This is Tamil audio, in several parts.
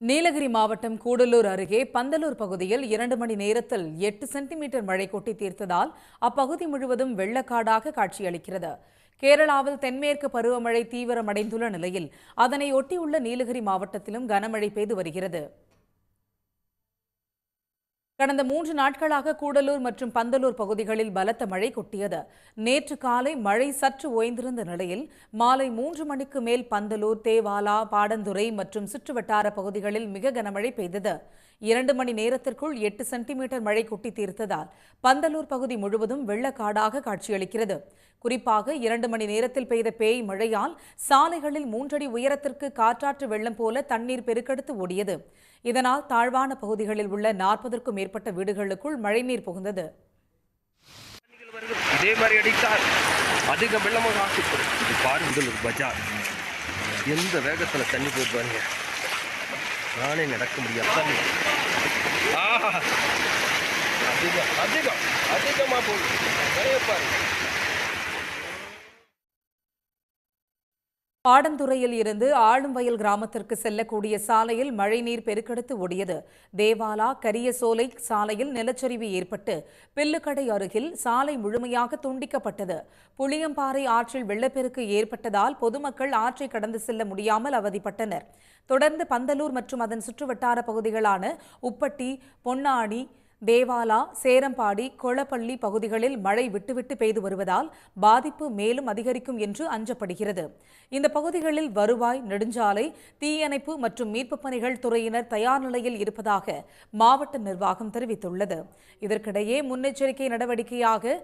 நீலகிரி மாவட்டம் கூடலூர் அருகே பந்தலூர் பகுதியில் 2 மணி நேரத்தில் 8 சென்டிமீட்டர் மழை கொட்டி தீர்த்ததால் அப்பகுதி முழுவதும் வெள்ளக்காடாக காட்சியளிக்கிறது. கேரளாவில் தென்மேற்கு பருவமழை தீவிரமடைந்துள்ள நிலையில் அதனை ஒட்டியுள்ள நீலகிரி மாவட்டத்திலும் கனமழை பெய்து வருகிறது. கடந்த 3 நாட்களாக கூடலூர் மற்றும் பந்தலூர் பகுதிகளில் பலத்த மழை கொட்டியது. நேற்று காலை மழை சற்று ஓய்ந்திருந்த நிலையில் மாலை 3 மணிக்கு மேல் பந்தலூர், தேவாலா, பாடந்துறை மற்றும் சுற்றுவட்டார பகுதிகளில் மிக கனமழை பெய்தது. 2 மணி நேரத்திற்குள் 8 சென்டிமீட்டர் மழை கொட்டி தீர்த்ததால் பந்தலூர் பகுதி முழுவதும் வெள்ளக்காடாக காட்சியளிக்கிறது. குறிப்பாக 2 மணி நேரத்தில் பெய்த பேய் மழையால் சாலைகளில் 3 அடி உயரத்திற்கு காற்றாற்று வெள்ளம் போல தண்ணீர் பெருக்கெடுத்து ஓடியது. இதனால் தாழ்வான பகுதிகளில் உள்ள 40க்கும் மேற்பட்ட வீடுகளுக்குள் மழைநீர் புகுந்தது. இதே மாதிரி அடித்தால் அதிக வெள்ளமாக ஆசைப்படும். இது பாருங்கள், ஒரு பஜார் எந்த வேகத்தில் தண்ணி போயிருப்பாங்க. நானே நடக்க முடியாது. அதிகமாக போகுது. பாருங்க. பாடந்துறையில் இருந்து ஆளும்வயல் கிராமத்திற்கு செல்லக்கூடிய சாலையில் மழைநீர் பெருக்கெடுத்து ஓடியது. தேவாலா கரியசோலை சாலையில் நிலச்சரிவு ஏற்பட்டு பில்லுக்கடை அருகில் சாலை முழுமையாக துண்டிக்கப்பட்டது. புளியம்பாறை ஆற்றில் வெள்ளப்பெருக்கு ஏற்பட்டதால் பொதுமக்கள் ஆற்றை கடந்து செல்ல முடியாமல் அவதிப்பட்டனர். தொடர்ந்து பந்தலூர் மற்றும் அதன் சுற்றுவட்டார பகுதிகளான உப்பட்டி, பொன்னானி, தேவாலா, சேரம்பாடி, கொளப்பள்ளி பகுதிகளில் மழை விட்டுவிட்டு பெய்து வருவதால் பாதிப்பு மேலும் அதிகரிக்கும் என்று அஞ்சப்படுகிறது. இந்த பகுதிகளில் வருவாய், நெடுஞ்சாலை, தீயணைப்பு மற்றும் மீட்புப் பணிகள் துறையினர் தயார் நிலையில் இருப்பதாக மாவட்ட நிர்வாகம் தெரிவித்துள்ளது. இதற்கிடையே முன்னெச்சரிக்கை நடவடிக்கையாக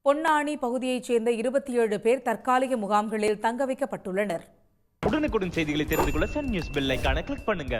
பொன்னானி பகுதியைச் சேர்ந்த 27 பேர் தற்காலிக முகாம்களில் தங்க வைக்கப்பட்டுள்ளனர். உடனுக்குடன் செய்திகளை தெரிந்து கொள்ள சன் நியூஸ் பெல் ஐகானை கிளிக் பண்ணுங்க.